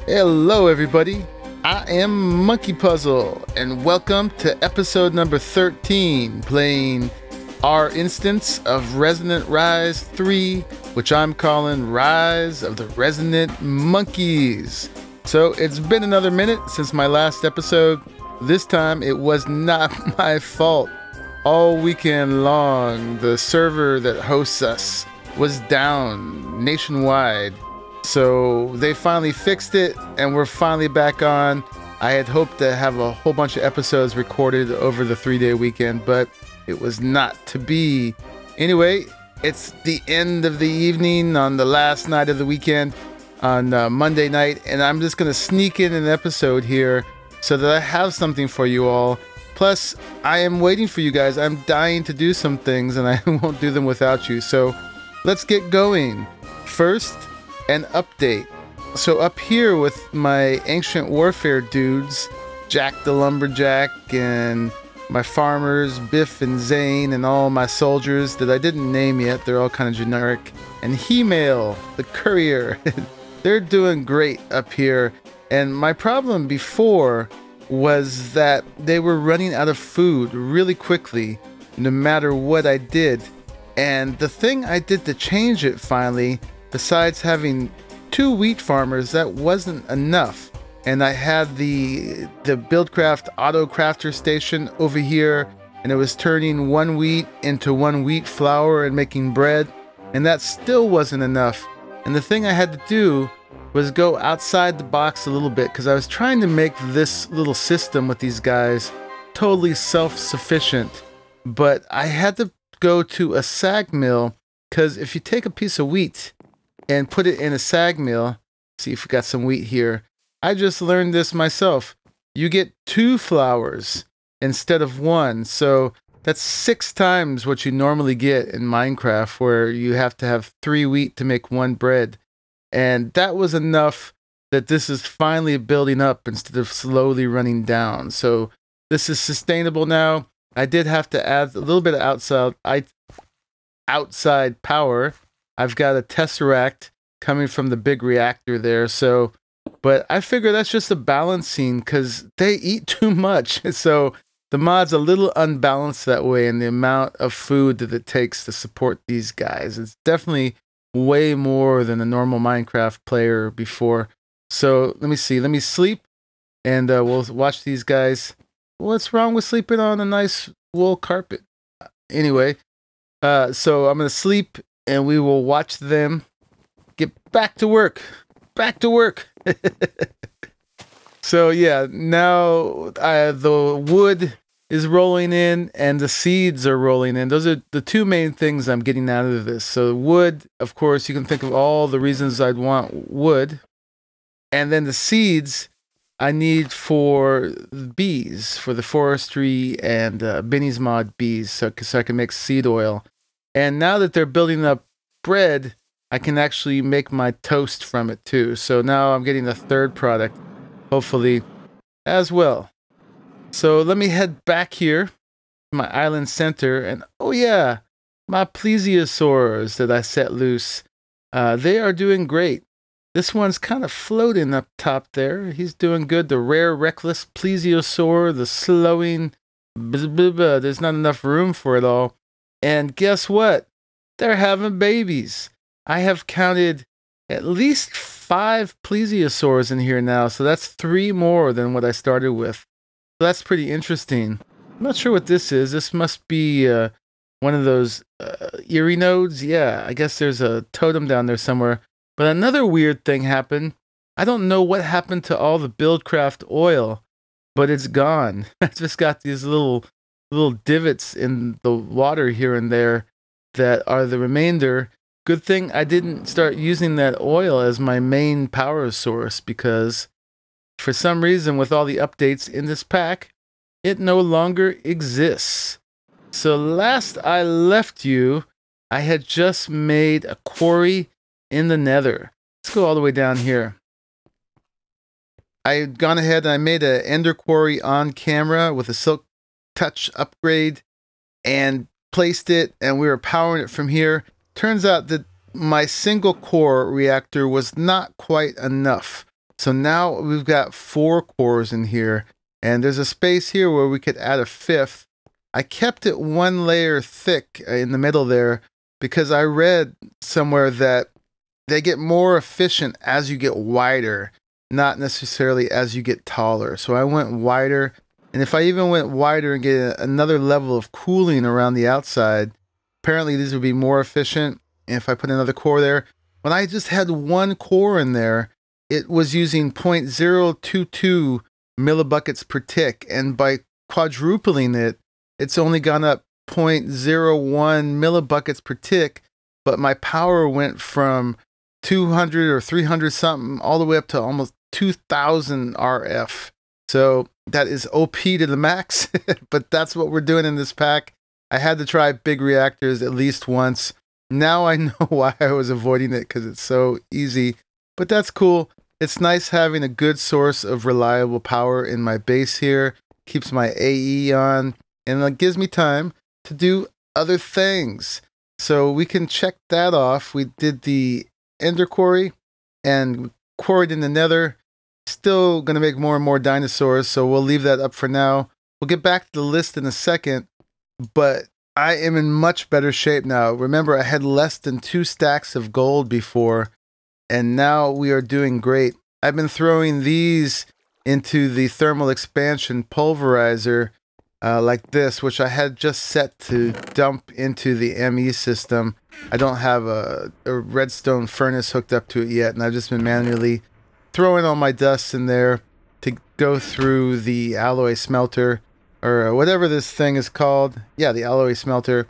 Hello, everybody. I am Monkeypuzzle, and welcome to episode number 13, playing our instance of Resonant Rise 3, which I'm calling Rise of the Resonant Monkeys. So it's been another minute since my last episode. This time it was not my fault. All weekend long, the server that hosts us was down nationwide. So they finally fixed it, and we're finally back on. I had hoped to have a whole bunch of episodes recorded over the 3-day weekend, but it was not to be. Anyway, it's the end of the evening on the last night of the weekend on Monday night, and I'm just going to sneak in an episode here so that I have something for you all. Plus, I am waiting for you guys. I'm dying to do some things, and I won't do them without you. So let's get going. First, an update. So up here with my ancient warfare dudes, Jack the Lumberjack and my farmers, Biff and Zane, and all my soldiers that I didn't name yet, they're all kind of generic, and He-Mail, the courier. They're doing great up here. And my problem before was that they were running out of food really quickly, no matter what I did. And the thing I did to change it finally, besides having 2 wheat farmers, that wasn't enough. And I had the Buildcraft auto crafter station over here, and it was turning 1 wheat into 1 wheat flour and making bread, and that still wasn't enough. And the thing I had to do was go outside the box a little bit, because I was trying to make this little system with these guys totally self-sufficient. But I had to go to a sag mill, because if you take a piece of wheat and put it in a sag mill, see if we got some wheat here. I just learned this myself. You get 2 flours instead of 1. So that's 6 times what you normally get in Minecraft, where you have to have 3 wheat to make 1 bread. And that was enough that this is finally building up instead of slowly running down. So this is sustainable now. I did have to add a little bit of outside power. I've got a tesseract coming from the big reactor there, so, but I figure that's just a balancing, because they eat too much. So the mod's a little unbalanced that way in the amount of food that it takes to support these guys. It's definitely way more than a normal Minecraft player before. So let me see, let me sleep, and we'll watch these guys. What's wrong with sleeping on a nice wool carpet? Anyway, so I'm going to sleep, and we will watch them get back to work. Back to work. So yeah, now the wood is rolling in and the seeds are rolling in. Those are the 2 main things I'm getting out of this. So wood, of course, you can think of all the reasons I'd want wood. And then the seeds I need for bees, for the forestry and Benny's Mod bees, so I can make seed oil. And now that they're building up bread, I can actually make my toast from it too. So now I'm getting the 3rd product, hopefully, as well. So let me head back here to my island center. And oh yeah, my plesiosaurs that I set loose, they are doing great. This one's kind of floating up top there. He's doing good. The rare reckless plesiosaur, the slowing, there's not enough room for it all. And guess what? They're having babies. I have counted at least 5 plesiosaurs in here now, so that's 3 more than what I started with. So that's pretty interesting. I'm not sure what this is. This must be one of those eerie nodes. Yeah, I guess there's a totem down there somewhere. But another weird thing happened. I don't know what happened to all the Buildcraft oil, but it's gone. I just got these little divots in the water here and there that are the remainder. Good thing I didn't start using that oil as my main power source, because for some reason with all the updates in this pack, it no longer exists. So last I left you, I had just made a quarry in the nether. Let's go all the way down here. I had gone ahead and I made an ender quarry on camera with a silk touch upgrade and placed it, and we were powering it from here. Turns out that my single core reactor was not quite enough. So now we've got 4 cores in here, and there's a space here where we could add a 5th. I kept it 1 layer thick in the middle there because I read somewhere that they get more efficient as you get wider, not necessarily as you get taller. So I went wider, and if I even went wider and get another level of cooling around the outside, apparently these would be more efficient. And if I put another core there, when I just had 1 core in there, it was using 0.022 millibuckets per tick, and by quadrupling it, it's only gone up 0.01 millibuckets per tick, but my power went from 200 or 300 something all the way up to almost 2000 RF. So that is OP to the max, but that's what we're doing in this pack. I had to try big reactors at least once. Now I know why I was avoiding it, because it's so easy, but that's cool. It's nice having a good source of reliable power in my base here. Keeps my AE on, and it gives me time to do other things. So we can check that off. We did the Ender Quarry and quarried in the Nether. Still going to make more and more dinosaurs, so we'll leave that up for now. We'll get back to the list in a second, but I am in much better shape now. Remember, I had less than 2 stacks of gold before, and now we are doing great. I've been throwing these into the thermal expansion pulverizer like this, which I had just set to dump into the ME system. I don't have a redstone furnace hooked up to it yet, and I've just been manually throwing all my dust in there to go through the alloy smelter, or whatever this thing is called. Yeah, the alloy smelter.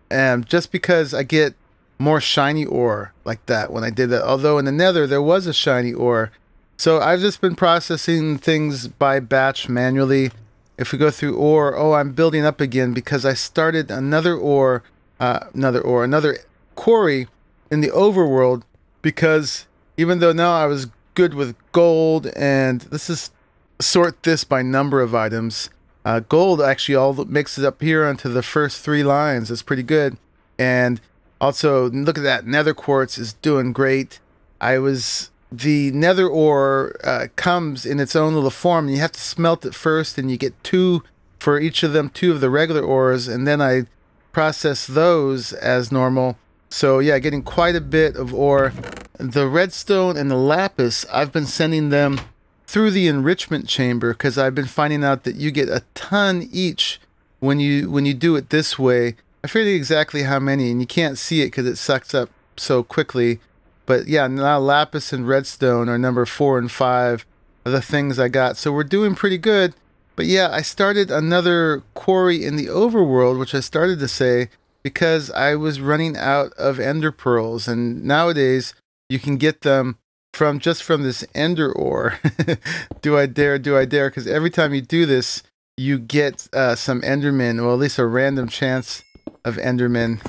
And just because I get more shiny ore like that when I did that. Although in the Nether there was a shiny ore. So I've just been processing things by batch manually. If we go through ore, oh, I'm building up again because I started another quarry in the overworld, because even though now I was good with gold, and this is sort this by number of items. Gold actually all mixes up here onto the first 3 lines. It's pretty good. And also, look at that, nether quartz is doing great. The nether ore comes in its own little form. You have to smelt it first, and you get 2 for each of them, 2 of the regular ores, and then I process those as normal. So yeah, getting quite a bit of ore. The redstone and the lapis, I've been sending them through the enrichment chamber, because I've been finding out that you get a ton each when you do it this way. I forget exactly how many, and you can't see it because it sucks up so quickly. But yeah, now lapis and redstone are number 4 and 5 of the things I got. So we're doing pretty good. But yeah, I started another quarry in the overworld, which I started to say, because I was running out of ender pearls. And nowadays, you can get them from this ender ore. Do I dare, do I dare? Because every time you do this, you get some endermen, or at least a random chance of endermen.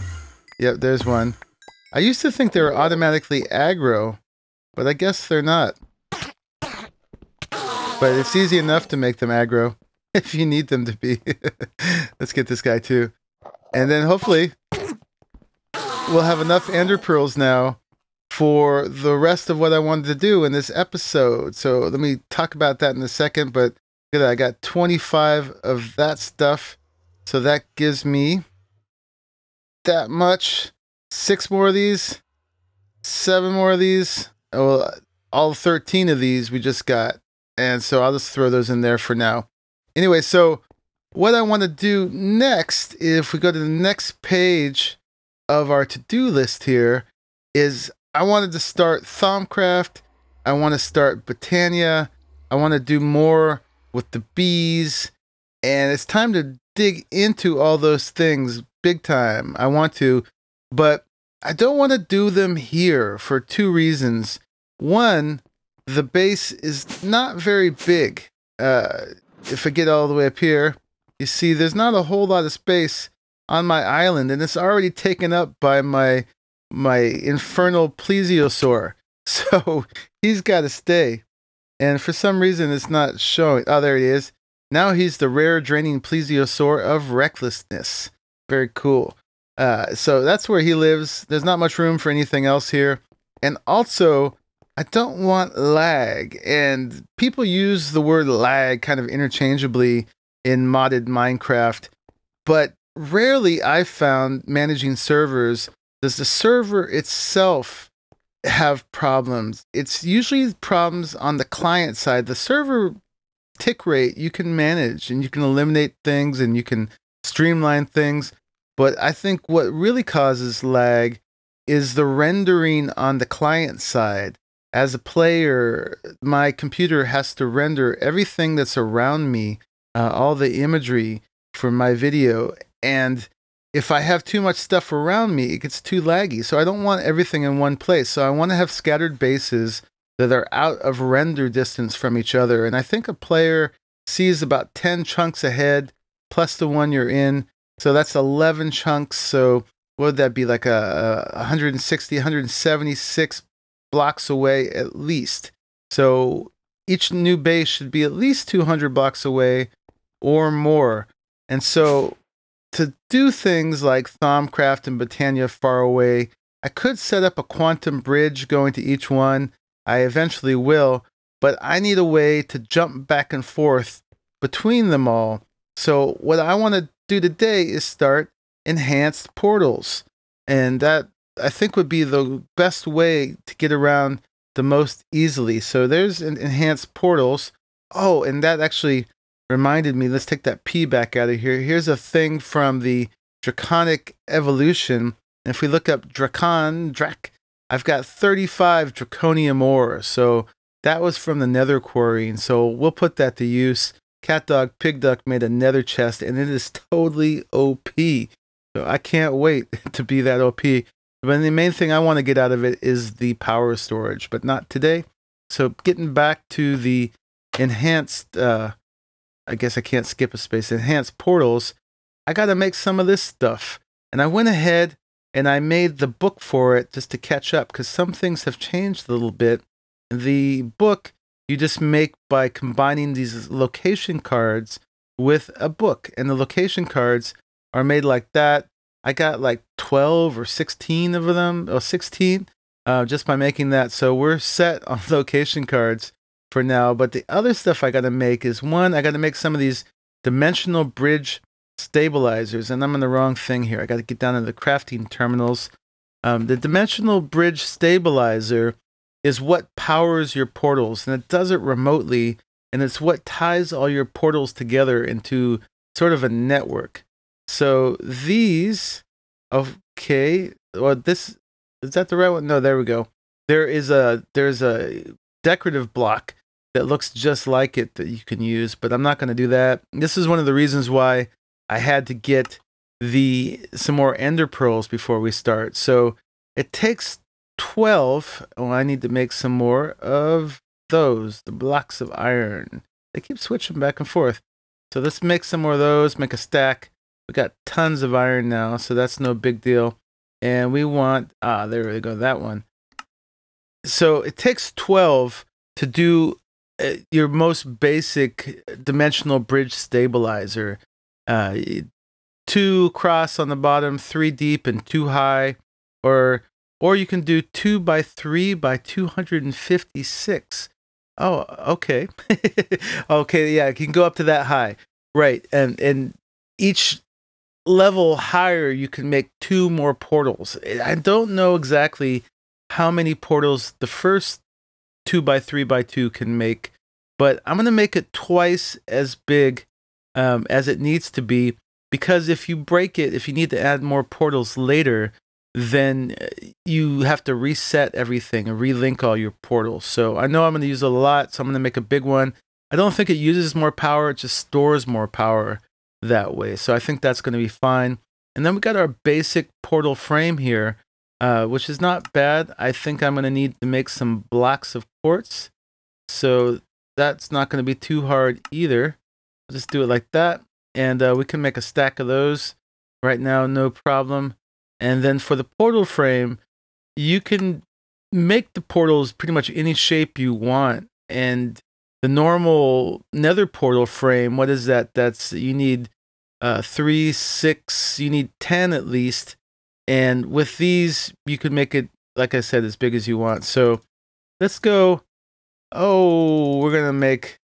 Yep, there's one. I used to think they were automatically aggro, but I guess they're not. But it's easy enough to make them aggro if you need them to be. Let's get this guy too. And then hopefully we'll have enough ender pearls now for the rest of what I wanted to do in this episode. So let me talk about that in a second, but look at that, I got 25 of that stuff. So that gives me that much. 6 more of these, 7 more of these. Well, all 13 of these we just got. And so I'll just throw those in there for now. Anyway, so what I want to do next, if we go to the next page of our to-do list here, is I wanted to start Thaumcraft. I want to start Botania. I want to do more with the bees. And it's time to dig into all those things big time. I want to, but I don't want to do them here for 2 reasons. One, the base is not very big. If I get all the way up here, you see there's not a whole lot of space on my island, and it's already taken up by my infernal plesiosaur. So he's got to stay. And for some reason, it's not showing. Oh, there he is. Now he's the rare draining plesiosaur of recklessness. Very cool. So that's where he lives. There's not much room for anything else here. And also, I don't want lag. And people use the word lag kind of interchangeably in modded Minecraft, but rarely I've found managing servers does the server itself have problems. It's usually problems on the client side. The server tick rate you can manage and you can eliminate things and you can streamline things. But I think what really causes lag is the rendering on the client side. As a player, my computer has to render everything that's around me, all the imagery for my video. And if I have too much stuff around me, it gets too laggy. So I don't want everything in one place. So I want to have scattered bases that are out of render distance from each other. And I think a player sees about 10 chunks ahead, plus the one you're in. So that's 11 chunks. So what would that be, like a 160, 176 blocks away at least. So each new base should be at least 200 blocks away or more. And so to do things like Thaumcraft and Botania far away, I could set up a quantum bridge going to each one. I eventually will, but I need a way to jump back and forth between them all. So what I want to do today is start enhanced portals. And that, I think, would be the best way to get around the most easily. So there's enhanced portals. Oh, and that actually reminded me, let's take that P back out of here. Here's a thing from the Draconic Evolution. And if we look up Drac, I've got 35 Draconium ore. So that was from the Nether quarrying. So we'll put that to use. CatDogPigduck made a Nether chest, and it is totally OP. So I can't wait to be that OP. But the main thing I want to get out of it is the power storage, but not today. So getting back to the enhanced, I guess I can't skip a space, enhanced portals, I got to make some of this stuff. And I went ahead and I made the book for it just to catch up, because some things have changed a little bit. The book you just make by combining these location cards with a book. And the location cards are made like that. I got like 12 or 16 of them, or 16, just by making that. So we're set on location cards for now. But the other stuff I got to make is, one, I got to make some of these dimensional bridge stabilizers. And I'm on the wrong thing here. I got to get down to the crafting terminals. The dimensional bridge stabilizer is what powers your portals, and it does it remotely. And it's what ties all your portals together into sort of a network. So these, okay, well, this, is that the right one? No, there we go. There's a decorative block that looks just like it that you can use, but I'm not going to do that. This is one of the reasons why I had to get some more ender pearls before we start. So it takes 12. Oh, I need to make some more of those, the blocks of iron. They keep switching back and forth. So let's make some more of those, make a stack. We got tons of iron now, so that's no big deal. And we want, there we go, that one. So it takes 12 to do your most basic dimensional bridge stabilizer. 2 across on the bottom, 3 deep, and 2 high. Or you can do 2 by 3 by 256. Oh, okay. Okay, yeah, you can go up to that high. Right, and each level higher, you can make 2 more portals. I don't know exactly how many portals the first 2 by 3 by 2 can make, but I'm going to make it twice as big as it needs to be, because if you break it, if you need to add more portals later, then you have to reset everything and relink all your portals. So I know I'm going to use a lot, so I'm going to make a big one. I don't think it uses more power, it just stores more power that way. So I think that's going to be fine. And then we got our basic portal frame here, which is not bad. I think I'm going to need to make some blocks of quartz. So that's not going to be too hard either. I'll just do it like that. And we can make a stack of those right now, no problem. And then for the portal frame, you can make the portals pretty much any shape you want. And the normal nether portal frame, what is that? That's, you need 3, 6, you need 10 at least. And with these, you could make it, like I said, as big as you want. So let's go. Oh,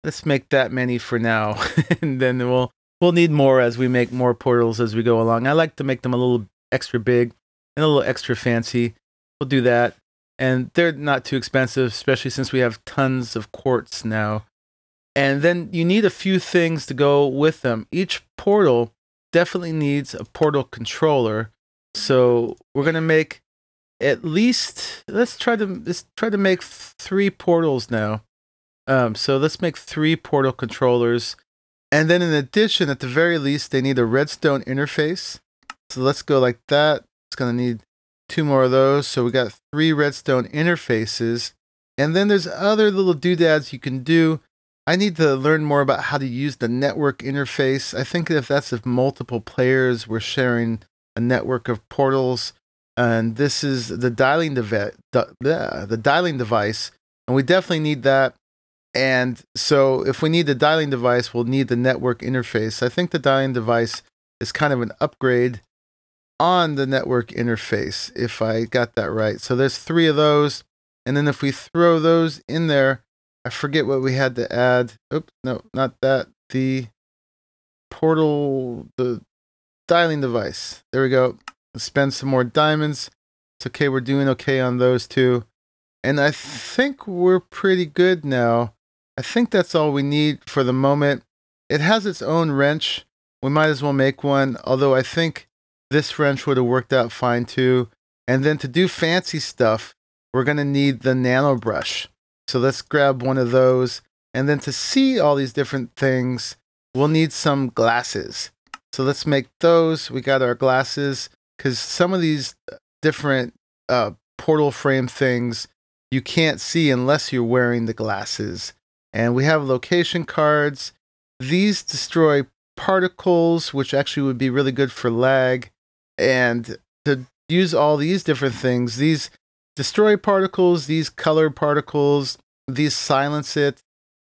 let's make that many for now. And then we'll need more as we make more portals as we go along. I like to make them a little extra big and a little extra fancy. We'll do that. And they're not too expensive, especially since we have tons of quartz now. And then you need a few things to go with them. Each portal definitely needs a portal controller. So we're gonna make at least let's try to make 3 portals now. So let's make 3 portal controllers. And then in addition, at the very least, they need a redstone interface. So let's go like that. It's gonna need 2 more of those. So we got 3 redstone interfaces. And then there's other little doodads you can do. I need to learn more about how to use the network interface. I think if multiple players were sharing a network of portals, and this is the dialing device, and we definitely need that. And so if we need the dialing device, we'll need the network interface. I think the dialing device is kind of an upgrade on the network interface, if I got that right. So there's 3 of those, and then if we throw those in there, I forget what we had to add. Oops, no, not that. The portal, the dialing device. There we go. Let's spend some more diamonds. It's okay, we're doing okay on those 2. And I think we're pretty good now. I think that's all we need for the moment. It has its own wrench. We might as well make one, although I think this wrench would have worked out fine too. And then to do fancy stuff, we're going to need the nano brush. So let's grab one of those. And then to see all these different things, we'll need some glasses. So let's make those. We got our glasses, because some of these different portal frame things you can't see unless you're wearing the glasses. And we have location cards. These destroy particles, which actually would be really good for lag. And to use all these different things, these destroy particles, these color particles, these silence it.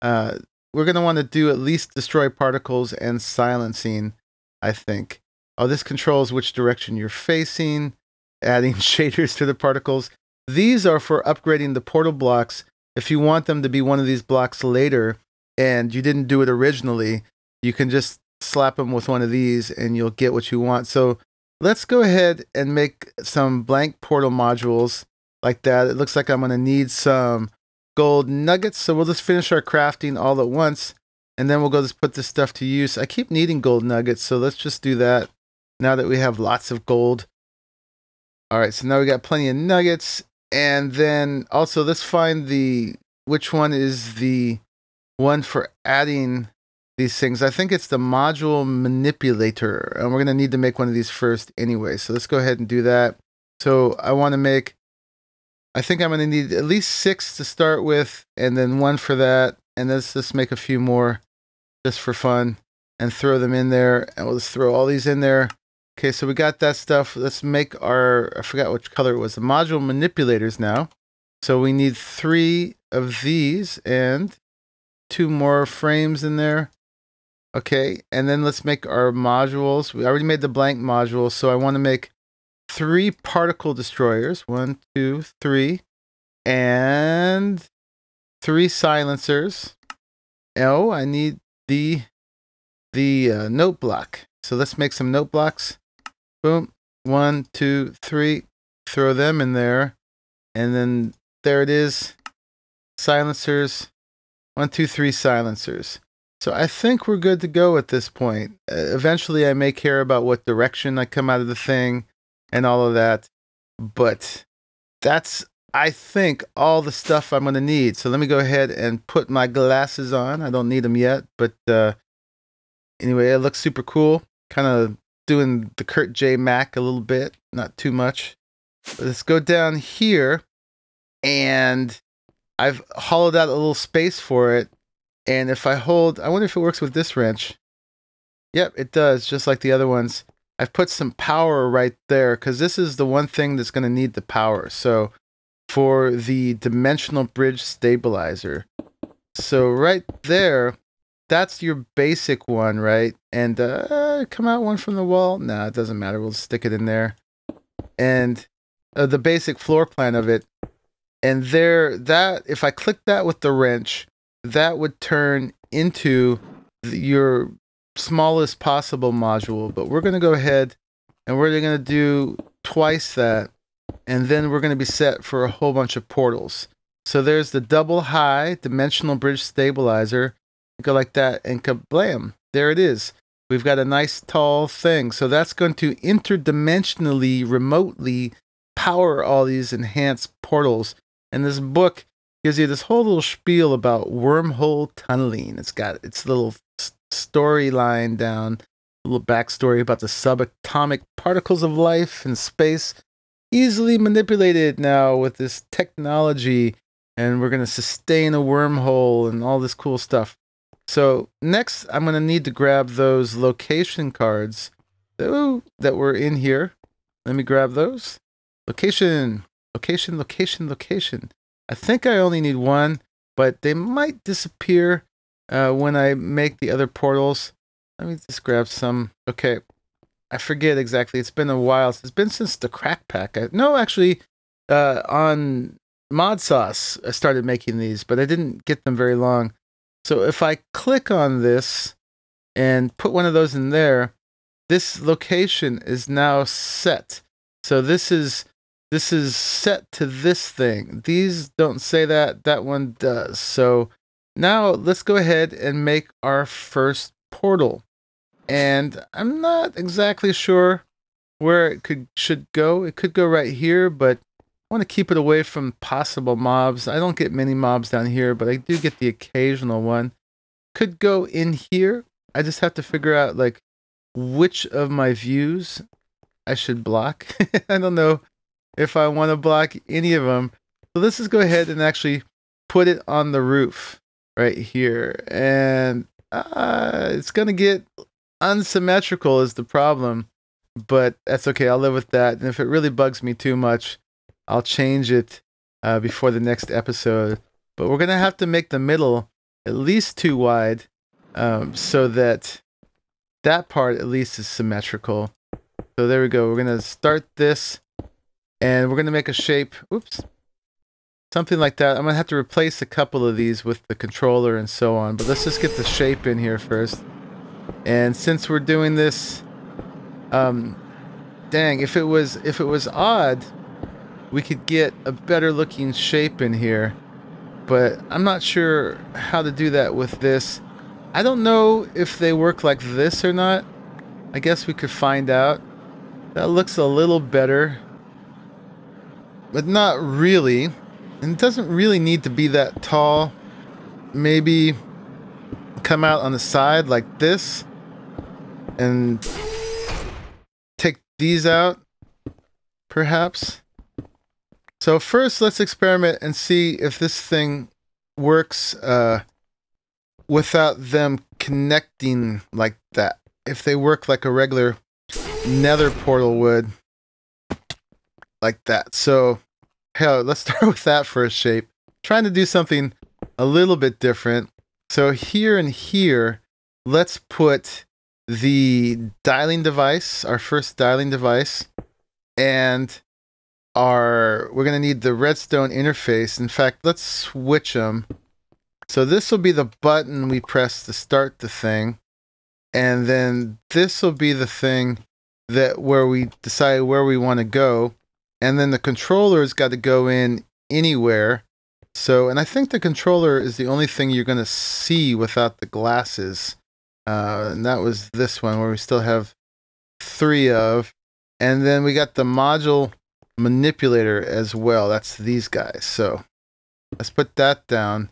We're going to want to do at least destroy particles and silencing, I think. Oh, this controls which direction you're facing, adding shaders to the particles. These are for upgrading the portal blocks. If you want them to be one of these blocks later and you didn't do it originally, you can just slap them with one of these and you'll get what you want. So let's go ahead and make some blank portal modules like that. It looks like I'm going to need some gold nuggets. So we'll just finish our crafting all at once, and then we'll go just put this stuff to use. I keep needing gold nuggets, so let's just do that now that we have lots of gold. All right, so now we got plenty of nuggets. And then also let's find which one is the one for adding these things. I think it's the module manipulator, and we're going to need to make one of these first anyway. So let's go ahead and do that. So I think I'm going to need at least 6 to start with, and then 1 for that. And let's just make a few more just for fun and throw them in there. And we'll just throw all these in there. Okay, so we got that stuff. Let's make I forgot which color it was, the module manipulators now. So we need 3 of these and 2 more frames in there. Okay, and then let's make our modules. We already made the blank module, so I want to make 3 particle destroyers. 1, 2, 3. And 3 silencers. Oh, I need the note block. So let's make some note blocks. Boom. 1, 2, 3. Throw them in there. And then there it is. Silencers. 1, 2, 3 silencers. So I think we're good to go at this point. Eventually I may care about what direction I come out of the thing and all of that. But that's, I think, all the stuff I'm going to need. So let me go ahead and put my glasses on. I don't need them yet. But anyway, it looks super cool. Kind of doing the Kurt J. Mac a little bit. Not too much. But let's go down here. And I've hollowed out a little space for it. And if I hold, I wonder if it works with this wrench. Yep, it does, just like the other ones. I've put some power right there, because this is the one thing that's going to need the power. So for the dimensional bridge stabilizer. So right there, that's your basic one, right? And come out one from the wall. Nah, it doesn't matter. We'll stick it in there. And the basic floor plan of it. And there, that if I click that with the wrench, that would turn into your smallest possible module. But we're going to go ahead and we're going to do twice that. And then we're going to be set for a whole bunch of portals. So there's the double high dimensional bridge stabilizer. Go like that and kablam. There it is. We've got a nice tall thing. So that's going to interdimensionally, remotely power all these enhanced portals. And this book gives you this whole little spiel about wormhole tunneling. It's got its little storyline down, a little backstory about the subatomic particles of life in space, easily manipulated now with this technology. And we're going to sustain a wormhole and all this cool stuff. So next, I'm going to need to grab those location cards that were in here. Let me grab those. Location. I think I only need one, but they might disappear when I make the other portals. Let me just grab some. Okay. I forget exactly. It's been a while. It's been since the crack pack. On Mod Sauce, I started making these, but I didn't get them very long. So if I click on this and put one of those in there, this location is now set. So this is set to this thing. These don't say that. That one does. So now let's go ahead and make our first portal. And I'm not exactly sure where it should go. It could go right here, but I want to keep it away from possible mobs. I don't get many mobs down here, but I do get the occasional one. Could go in here. I just have to figure out like which of my views I should block. I don't know if I want to block any of them. So let's just go ahead and actually put it on the roof right here. And it's going to get unsymmetrical is the problem, but that's okay. I'll live with that. And if it really bugs me too much, I'll change it before the next episode. But we're going to have to make the middle at least 2 wide so that that part at least is symmetrical. So there we go. We're going to start this and we're going to make a shape. Oops. Something like that. I'm going to have to replace a couple of these with the controller and so on. But let's just get the shape in here first. And since we're doing this, dang, if it was odd, we could get a better looking shape in here, but I'm not sure how to do that with this. I don't know if they work like this or not. I guess we could find out. That looks a little better, but not really. And it doesn't really need to be that tall. Maybe come out on the side like this and take these out, perhaps. So first, let's experiment and see if this thing works without them connecting like that. If they work like a regular nether portal would, like that. So, hell, let's start with that for a shape. Trying to do something a little bit different. So here and here, let's put the dialing device, our first dialing device, and we're going to need the redstone interface. In fact, let's switch them. So this will be the button we press to start the thing. And then this will be the thing where we decide where we want to go. And then the controller's got to go in anywhere. So, and I think the controller is the only thing you're going to see without the glasses. And that was this one where we still have 3 of. And then we got the module manipulator as well. That's these guys. So let's put that down.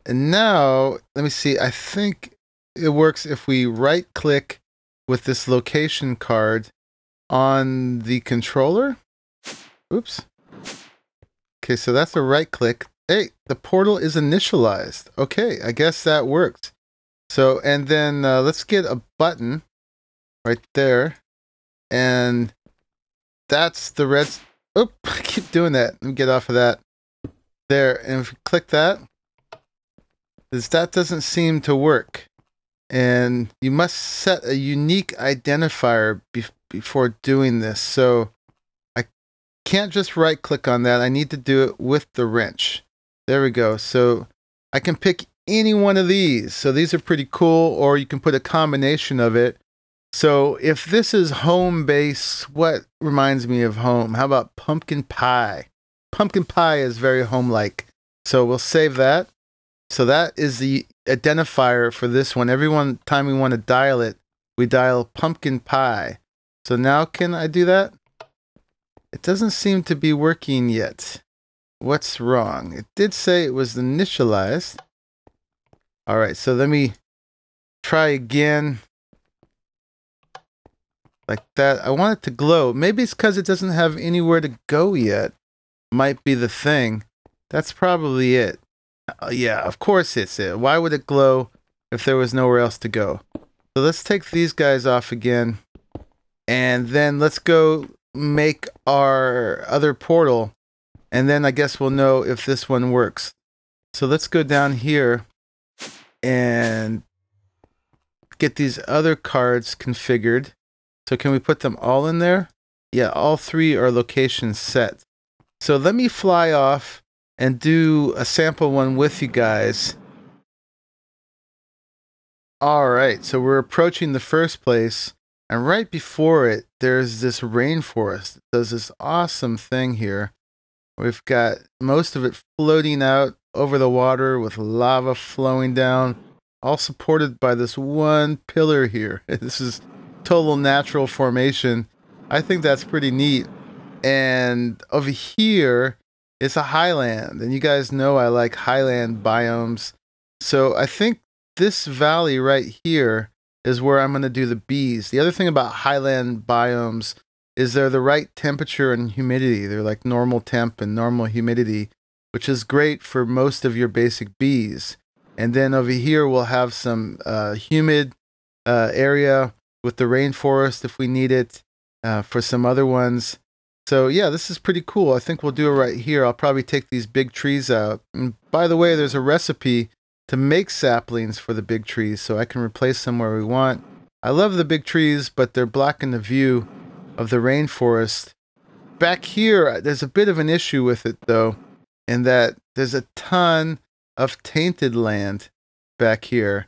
And now, let me see. I think it works if we right click with this location card on the controller. Oops. Okay, so that's a right click. Hey, the portal is initialized. Okay, I guess that works. So, and then let's get a button right there. And that's the red. Oh, I keep doing that. Let me get off of that. There, and if we click that, that doesn't seem to work. And you must set a unique identifier before doing this. So can't just right click on that. I need to do it with the wrench. There we go. So I can pick any one of these. So these are pretty cool, or you can put a combination of it. So if this is home base, what reminds me of home? How about pumpkin pie? Pumpkin pie is very home-like. So we'll save that. So that is the identifier for this one. Every time we want to dial it, we dial pumpkin pie. So now can I do that? It doesn't seem to be working yet. What's wrong? It did say it was initialized. All right, so let me try again. Like that. I want it to glow. Maybe it's because it doesn't have anywhere to go yet. Might be the thing. That's probably it. Yeah, of course it's it. Why would it glow if there was nowhere else to go? So let's take these guys off again. And then let's go make our other portal. And then I guess we'll know if this one works. So let's go down here and get these other cards configured. So can we put them all in there? Yeah, all three are location set. So let me fly off and do a sample one with you guys. All right, so we're approaching the first place, and right before it, there's this rainforest. It does this awesome thing here. We've got most of it floating out over the water with lava flowing down, all supported by this one pillar here. This is total natural formation. I think that's pretty neat. And over here, it's a highland, and you guys know I like highland biomes. So I think this valley right here is where I'm going to do the bees. The other thing about highland biomes is they're the right temperature and humidity. They're like normal temp and normal humidity, which is great for most of your basic bees. And then over here, we'll have some humid area with the rainforest if we need it for some other ones. So yeah, this is pretty cool. I think we'll do it right here. I'll probably take these big trees out. And by the way, there's a recipe to make saplings for the big trees, so I can replace them where we want. I love the big trees, but they're blocking the view of the rainforest. Back here, there's a bit of an issue with it, though, in that there's a ton of tainted land back here.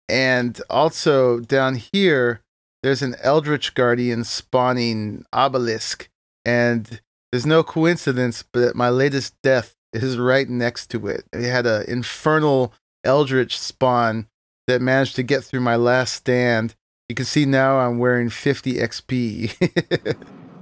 And also down here, there's an Eldritch Guardian spawning obelisk. And there's no coincidence, but my latest death is right next to it. It had an infernal Eldritch spawn that managed to get through my last stand. You can see now I'm wearing 50 XP.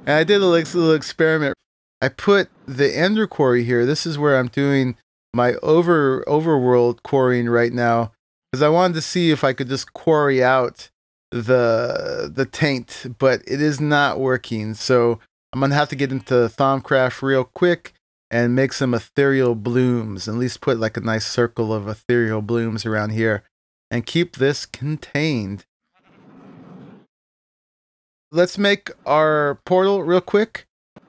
And I did a little experiment. I put the Ender Quarry here. This is where I'm doing my overworld quarrying right now, because I wanted to see if I could just quarry out the taint, but it is not working. So I'm going to have to get into Thaumcraft real quick and make some ethereal blooms, at least put like a nice circle of ethereal blooms around here and keep this contained. Let's make our portal real quick,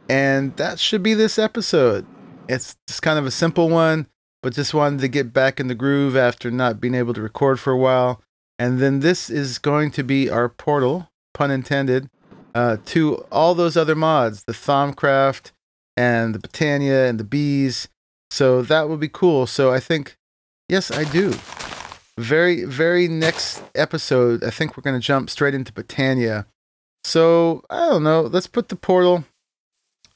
and that should be this episode. It's just kind of a simple one, but just wanted to get back in the groove after not being able to record for a while. And then this is going to be our portal, pun intended, to all those other mods, the Thaumcraft and the Botania and the bees. So that would be cool. So I think, yes, I do. Very next episode, I think we're going to jump straight into Botania. So, I don't know, let's put the portal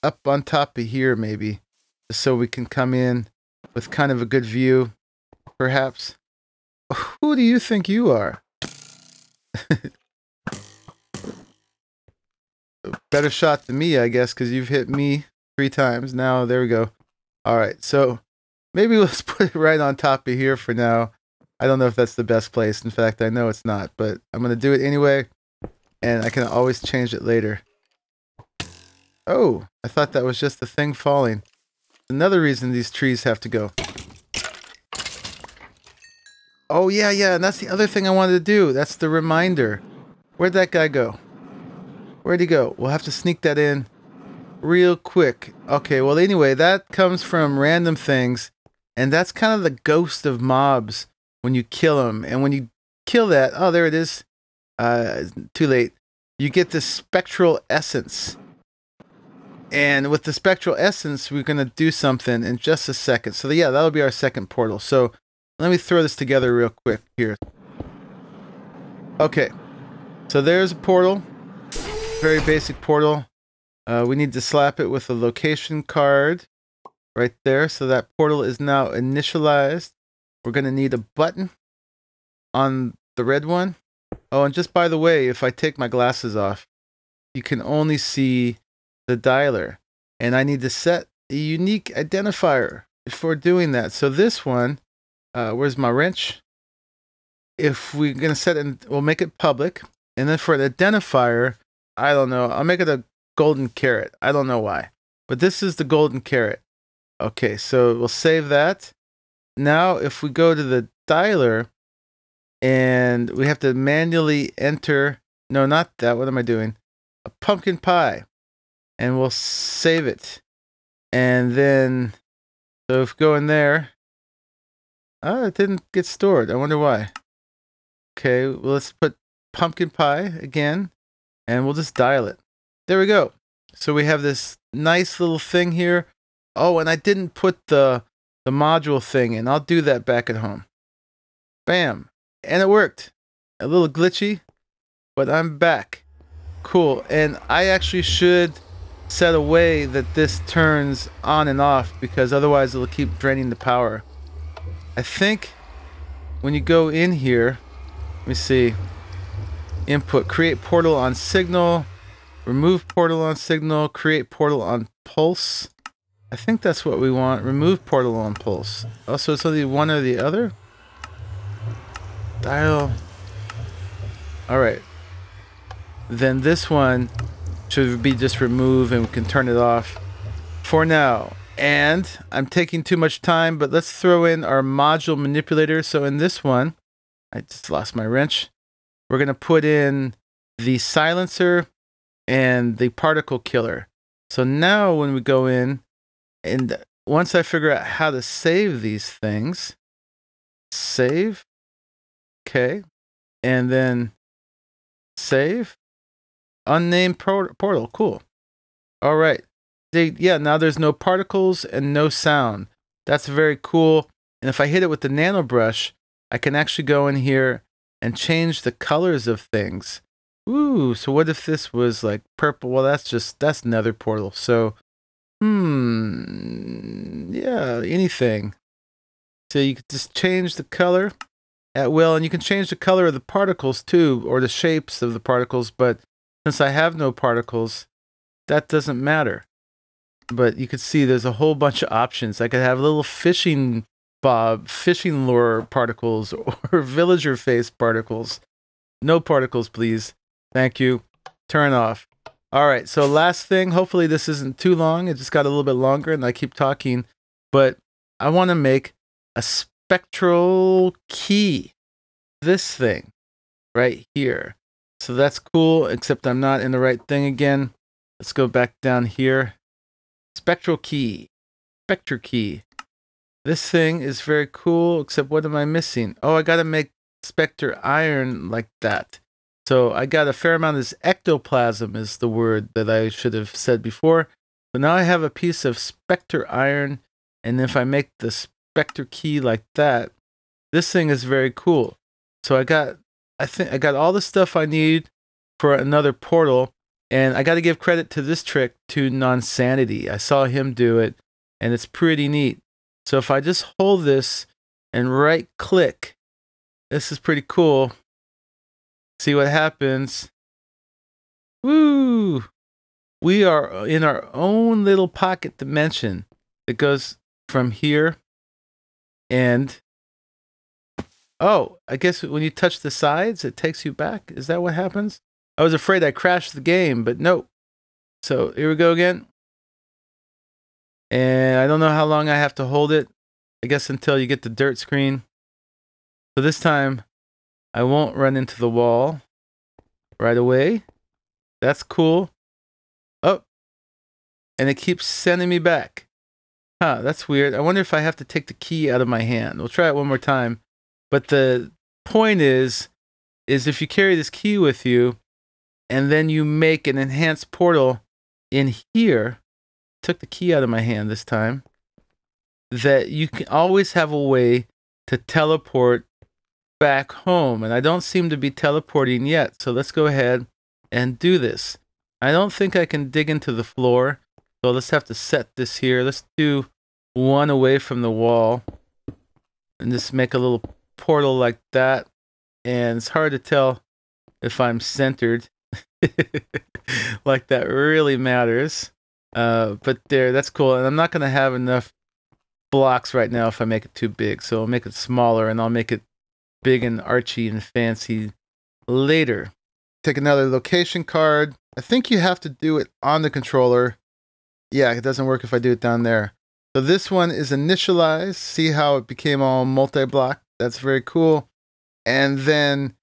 up on top of here maybe, just so we can come in with kind of a good view, perhaps. Who do you think you are? Better shot than me, I guess, because you've hit me 3 times. Now, there we go. All right, so maybe let's put it right on top of here for now. I don't know if that's the best place. In fact, I know it's not, but I'm going to do it anyway, and I can always change it later. Oh, I thought that was just the thing falling. Another reason these trees have to go. Oh, yeah, and that's the other thing I wanted to do. That's the reminder. Where'd that guy go? Where'd he go? We'll have to sneak that in real quick. Okay, well, anyway, that comes from random things, and that's kind of the ghost of mobs when you kill them. And when you kill that, oh, there it is. Too late. You get this spectral essence. And with the spectral essence, we're going to do something in just a second. So yeah, that'll be our second portal. So let me throw this together real quick here. Okay, so there's a portal. Very basic portal. We need to slap it with a location card right there. So that portal is now initialized. We're going to need a button on the red one. Oh, and just by the way, if I take my glasses off, you can only see the dialer. And I need to set a unique identifier before doing that. So this one, where's my wrench? If we're going to set it, we'll make it public. And then for an identifier, I don't know, I'll make it a golden caret. I don't know why. But this is the golden caret. Okay, so we'll save that. Now, if we go to the dialer, and we have to manually enter, no, not that, what am I doing? A pumpkin pie. And we'll save it. And then, so if we go in there, oh, it didn't get stored. I wonder why. Okay, well, let's put pumpkin pie again, and we'll just dial it. There we go. So we have this nice little thing here. Oh, and I didn't put the module thing in. I'll do that back at home. Bam. And it worked. A little glitchy, but I'm back. Cool. And I actually should set a way that this turns on and off, because otherwise it'll keep draining the power. I think when you go in here, let me see. Input, create portal on signal, remove portal on signal, create portal on pulse. I think that's what we want. Remove portal on pulse. Also, it's only one or the other. Dial. Alright. Then this one should be just remove, and we can turn it off for now. And I'm taking too much time, but let's throw in our module manipulator. So in this one, I just lost my wrench. We're going to put in the silencer and the particle killer. So now when we go in, and once I figure out how to save these things, save, okay, and then save, unnamed portal, cool. All right, yeah, now there's no particles and no sound. That's very cool. And if I hit it with the nano brush, I can actually go in here and change the colors of things. Ooh, so what if this was like purple? Well, that's nether portal. So, yeah, anything. So you could just change the color at will, and you can change the color of the particles too, or the shapes of the particles, but since I have no particles, that doesn't matter. But you can see there's a whole bunch of options. I could have little fishing lure particles, or villager face particles. No particles, please. Thank you. Turn off. All right, so last thing, hopefully this isn't too long. It just got a little bit longer and I keep talking, but I want to make a spectral key. This thing right here. So that's cool, except I'm not in the right thing again. Let's go back down here. Spectral key. Spectre key. This thing is very cool, except what am I missing? Oh, I got to make Spectre iron like that. So I got a fair amount of this ectoplasm is the word that I should have said before. But now I have a piece of Spectre iron, and if I make the Spectre key like that, this thing is very cool. So I think I got all the stuff I need for another portal, and I got to give credit to this trick to Nonsanity. I saw him do it, and it's pretty neat. So if I just hold this and right click, this is pretty cool. See what happens. Woo! We are in our own little pocket dimension. It goes from here and oh, I guess when you touch the sides, it takes you back. Is that what happens? I was afraid I crashed the game, but no. So here we go again. And I don't know how long I have to hold it. I guess until you get the dirt screen. So this time, I won't run into the wall right away. That's cool. Oh, and it keeps sending me back. Huh, that's weird. I wonder if I have to take the key out of my hand. We'll try it one more time. But the point is if you carry this key with you, and then you make an enhanced portal in here, took the key out of my hand this time, that you can always have a way to teleport back home. And I don't seem to be teleporting yet. So let's go ahead and do this. I don't think I can dig into the floor. So let's have to set this here. Let's do one away from the wall. And just make a little portal like that. And it's hard to tell if I'm centered. Like that really matters. But there, that's cool. And I'm not going to have enough blocks right now if I make it too big. So I'll make it smaller and I'll make it big and archy and fancy later. Take another location card. I think you have to do it on the controller. Yeah, it doesn't work if I do it down there. So this one is initialized. See how it became all multi-block? That's very cool. And then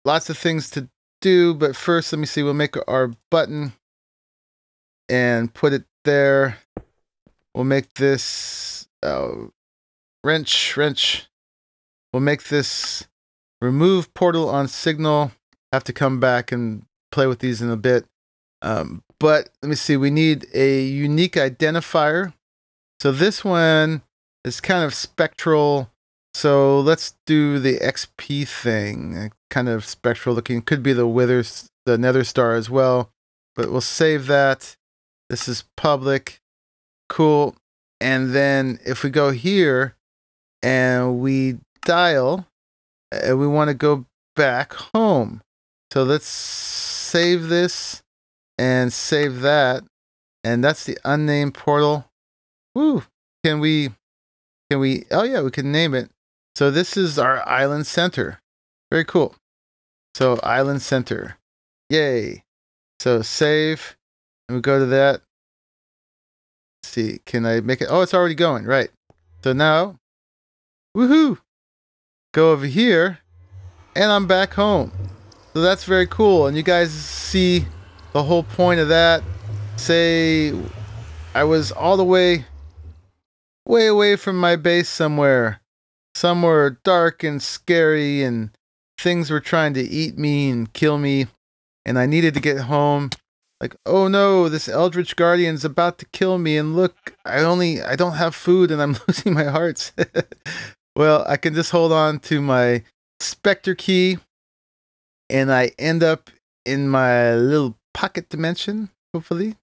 lots of things to do, but first let me see, we'll make our button and put it there. We'll make this wrench. We'll make this remove portal on signal. Have to come back and play with these in a bit. But let me see, we need a unique identifier. So this one is kind of spectral. So let's do the XP thing. Kind of spectral looking. Could be the nether star as well. But we'll save that. This is public. Cool. And then if we go here and we dial, we want to go back home. So let's save this and save that. And that's the unnamed portal. Woo. Can we, oh yeah, we can name it. So this is our island center. Very cool. So island center. Yay. So save. And we go to that. Let's see, can I make it? Oh, it's already going, right. So now, woohoo. Go over here and I'm back home. So that's very cool. And you guys see the whole point of that. Say I was all the way away from my base somewhere dark and scary, and things were trying to eat me and kill me, and I needed to get home. Like, oh no, this Eldritch Guardian's about to kill me, and look, I don't have food and I'm losing my hearts. Well, I can just hold on to my Spectre key and I end up in my little pocket dimension, hopefully.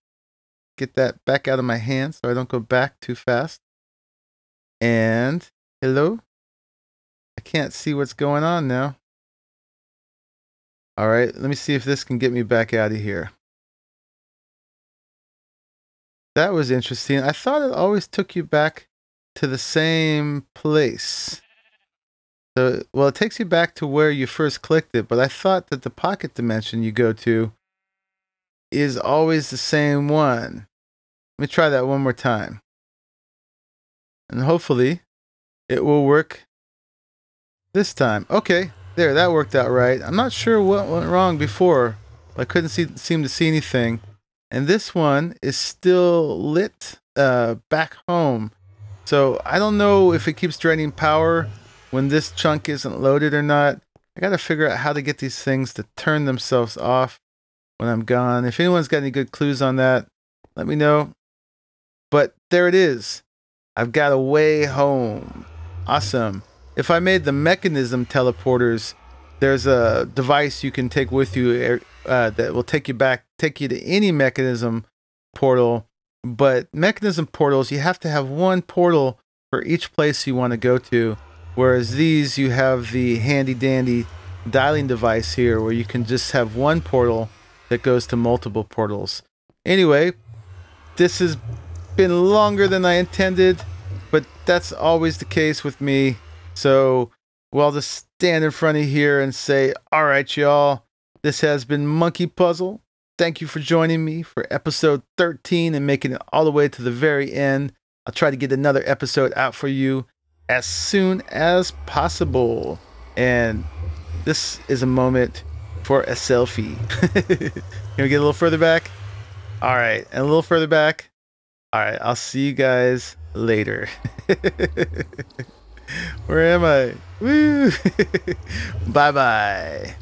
Get that back out of my hand so I don't go back too fast. And hello? I can't see what's going on now. All right, let me see if this can get me back out of here. That was interesting. I thought it always took you back to the same place. So, well, it takes you back to where you first clicked it, but I thought that the pocket dimension you go to is always the same one. Let me try that one more time. And hopefully it will work this time. Okay, there, that worked out right. I'm not sure what went wrong before. I couldn't seem to see anything. And this one is still lit back home. So I don't know if it keeps draining power when this chunk isn't loaded or not. I got to figure out how to get these things to turn themselves off when I'm gone. If anyone's got any good clues on that, let me know. But there it is. I've got a way home. Awesome. If I made the mechanism teleporters, there's a device you can take with you that will take you to any mechanism portal. But mechanism portals, you have to have one portal for each place you want to go to. Whereas these, you have the handy dandy dialing device here where you can just have one portal that goes to multiple portals. Anyway, this has been longer than I intended, but that's always the case with me. So we'll just stand in front of here and say, all right, y'all, this has been Monkeypuzzle. Thank you for joining me for episode 13 and making it all the way to the very end. I'll try to get another episode out for you as soon as possible. And this is a moment for a selfie. Can we get a little further back? All right, and a little further back. All right, I'll see you guys later. Where am I? Woo! Bye-bye.